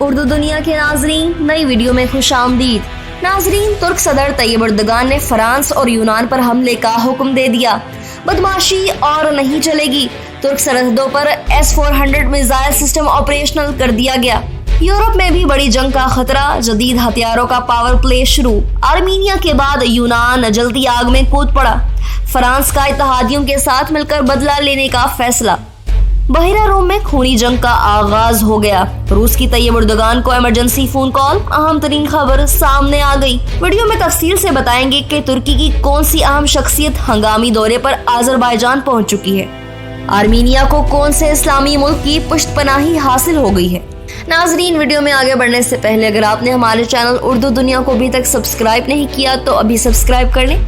اردو دنیا کے ناظرین، نئی ویڈیو میں خوش آمدید۔ ناظرین، ترک صدر طیب اردگان نے فرانس اور یونان پر حملے کا حکم دے دیا۔ بدماشی اور نہیں چلے گی، ترک سرحدوں پر S-400 میزائل سسٹم آپریشنل کر دیا گیا۔ یورپ میں بھی بڑی جنگ کا خطرہ، جدید ہتھیاروں کا پاور پلے شروع۔ آرمینیا کے بعد یونان جلتی آگ میں کود پڑا۔ فرانس کا اتحادیوں کے ساتھ مل کر بدلہ لینے کا فیصلہ۔ بحیرہ روم میں خونی جنگ کا آغاز ہو گیا۔ روس کی طیب اردگان کو ایمرجنسی فون کال، اہم ترین خبر سامنے آ گئی۔ ویڈیو میں تفصیل سے بتائیں گے کہ ترکی کی کون سی اہم شخصیت ہنگامی دورے پر آذربائیجان پہنچ چکی ہے۔ آرمینیا کو کون سے اسلامی ملک کی پشت پناہی حاصل ہو گئی ہے۔ ناظرین، ویڈیو میں آگے بڑھنے سے پہلے اگر آپ نے ہمارے چینل اردو دنیا کو ابھی تک سبسکرائب نہیں کیا تو ابھی سبسکرائب کر لیں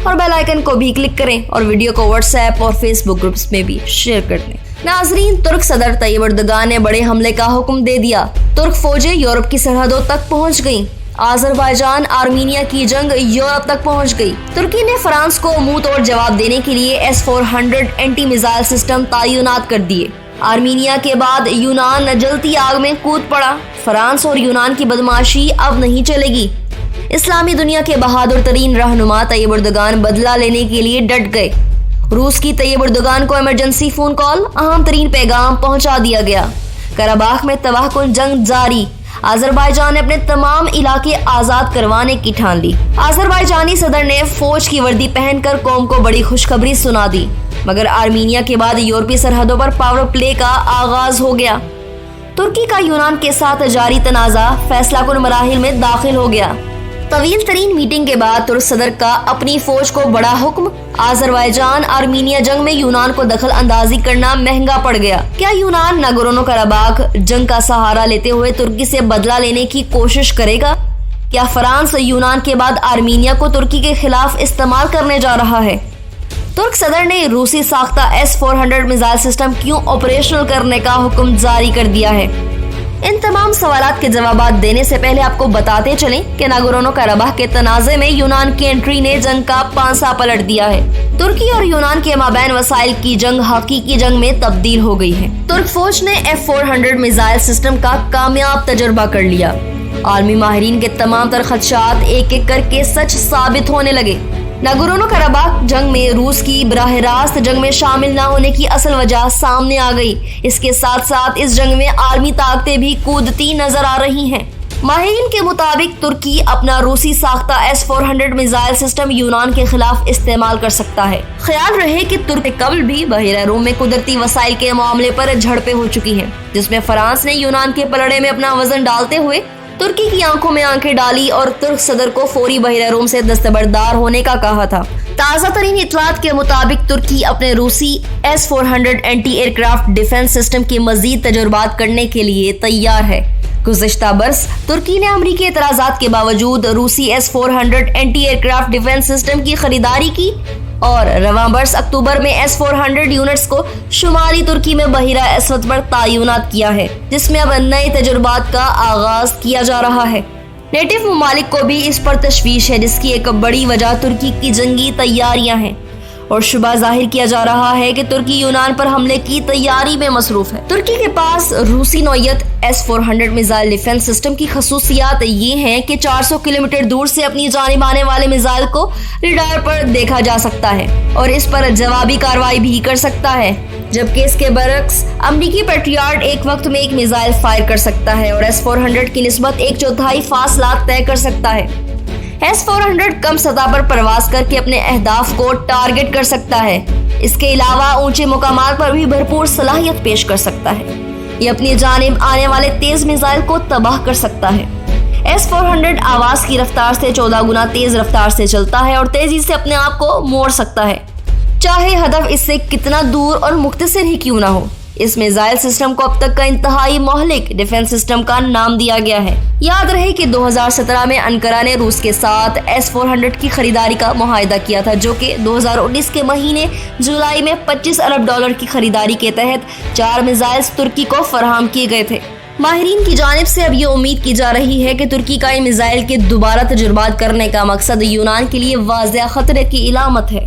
اور بیل آئیکن کو بھی کلک کریں اور ویڈیو کو واٹس ایپ اور فیس بک گروپس میں بھی شیئر کر دیں۔ ناظرین، ترک صدر طیب اردگان نے بڑے حملے کا حکم دے دیا۔ ترک فوجیں یورپ کی سرحدوں تک پہنچ گئیں۔ آذربائیجان آرمینیا کی جنگ یورپ تک پہنچ گئی۔ ترکی نے فرانس کو منہ توڑ جواب دینے کے لیے S-400 اینٹی میزائل سسٹم تعینات کر دیے۔ آرمینیا کے بعد یونان جلتی آگ میں کود پڑا۔ فرانس اور یونان کی بدماشی اب نہیں چلے گی۔ اسلامی دنیا کے بہادر ترین رہنما طیب اردگان بدلہ لینے کے لیے ڈٹ گئے۔ روس کی طیب اردگان کو ایمرجنسی فون کال، اہم ترین پیغام پہنچا دیا گیا۔ قرباخ میں تباہ کن جنگ جاری۔ آذربائیجان نے اپنے تمام علاقے آزاد کروانے کی ٹھان لی۔ آذربائیجانی صدر نے فوج کی وردی پہن کر قوم کو بڑی خوشخبری سنا دی، مگر آرمینیا کے بعد یورپی سرحدوں پر پاور پلے کا آغاز ہو گیا۔ ترکی کا یونان کے ساتھ جاری تنازع فیصلہ کن مراحل میں داخل ہو گیا۔ طویل ترین میٹنگ کے بعد ترک صدر کا اپنی فوج کو بڑا حکم۔ آذربائیجان آرمینیا جنگ میں یونان کو دخل اندازی کرنا مہنگا پڑ گیا۔ کیا یونان ناگورنو قرباخ جنگ کا سہارا لیتے ہوئے ترکی سے بدلہ لینے کی کوشش کرے گا؟ کیا فرانس یونان کے بعد آرمینیا کو ترکی کے خلاف استعمال کرنے جا رہا ہے؟ ترک صدر نے روسی ساختہ S-400 میزائل سسٹم کیوں آپریشنل کرنے کا حکم جاری کر دیا ہے؟ ان تمام سوالات کے جوابات دینے سے پہلے آپ کو بتاتے چلیں کہ ناگورنو قرباخ کے تنازع میں یونان کی انٹری نے جنگ کا پانسا پلٹ دیا ہے۔ ترکی اور یونان کے مابین وسائل کی جنگ حقیقی جنگ میں تبدیل ہو گئی ہے۔ ترک فوج نے F-400 میزائل سسٹم کا کامیاب تجربہ کر لیا۔ عالمی ماہرین کے تمام تر خدشات ایک ایک کر کے سچ ثابت ہونے لگے۔ ناگورنو قرباخ جنگ میں روس کی براہ راست جنگ میں شامل نہ ہونے کی اصل وجہ سامنے آ گئی۔ اس کے ساتھ ساتھ اس جنگ میں عالمی طاقتیں بھی کودتی نظر آ رہی ہیں۔ ماہرین کے مطابق ترکی اپنا روسی ساختہ S-400 میزائل سسٹم یونان کے خلاف استعمال کر سکتا ہے۔ خیال رہے کہ ترک قبل بھی بحیرہ روم میں قدرتی وسائل کے معاملے پر جھڑپیں ہو چکی ہیں، جس میں فرانس نے یونان کے پلڑے میں اپنا وزن ڈالتے ہوئے ترکی کی آنکھوں میں آنکھیں ڈالی اور ترک صدر کو فوری بحیرہ روم سے دستبردار ہونے کا کہا تھا۔ تازہ ترین اطلاعات کے مطابق ترکی اپنے روسی S-400 anti aircraft defence system کے مزید تجربات کرنے کے لیے تیار ہے۔ گزشتہ برس ترکی نے امریکی اعتراضات کے باوجود روسی S-400 anti aircraft defence system کی خریداری کی اور رواں برس اکتوبر میں S-400 یونٹس کو شمالی ترکی میں بحیرہ اسود پر تعینات کیا ہے، جس میں اب نئے تجربات کا آغاز کیا جا رہا ہے۔ نیٹو ممالک کو بھی اس پر تشویش ہے، جس کی ایک بڑی وجہ ترکی کی جنگی تیاریاں ہیں اور شبہ ظاہر کیا جا رہا ہے کہ ترکی یونان پر حملے کی تیاری میں مصروف ہے۔ ترکی کے پاس روسی نوعیت S-400 میزائل ڈیفنس سسٹم کی خصوصیات یہ ہیں کہ 400 کلومیٹر دور سے اپنی جانب آنے والے میزائل کو ریڈار پر دیکھا جا سکتا ہے اور اس پر جوابی کارروائی بھی کر سکتا ہے، جبکہ اس کے برعکس امریکی پیٹریاٹ ایک وقت میں ایک میزائل فائر کر سکتا ہے اور S-400 کی نسبت 1/4 فاصلات طے کر سکتا ہے۔ S-400 کم سطح پر پرواز کر کے اپنے اہداف کو ٹارگٹ کر سکتا ہے۔ اس کے علاوہ اونچے مقامات پر بھی بھرپور صلاحیت پیش کر سکتا ہے۔ یہ اپنی جانب آنے والے تیز میزائل کو تباہ کر سکتا ہے۔ S-400 آواز کی رفتار سے 14 گنا تیز رفتار سے چلتا ہے اور تیزی سے اپنے آپ کو موڑ سکتا ہے، چاہے ہدف اس سے کتنا دور اور مختصر ہی کیوں نہ ہو۔ اس میزائل سسٹم کو اب تک کا انتہائی مہلک ڈیفنس سسٹم کا نام دیا گیا ہے۔ یاد رہے کہ 2017 میں انقرہ نے روس کے ساتھ S-400 کی خریداری کا معاہدہ کیا تھا، جو کہ 2019 کے مہینے جولائی میں $25 ارب کی خریداری کے تحت 4 میزائلز ترکی کو فراہم کیے گئے تھے۔ ماہرین کی جانب سے اب یہ امید کی جا رہی ہے کہ ترکی کا ان میزائل کے دوبارہ تجربات کرنے کا مقصد یونان کے لیے واضح خطرے کی علامت ہے۔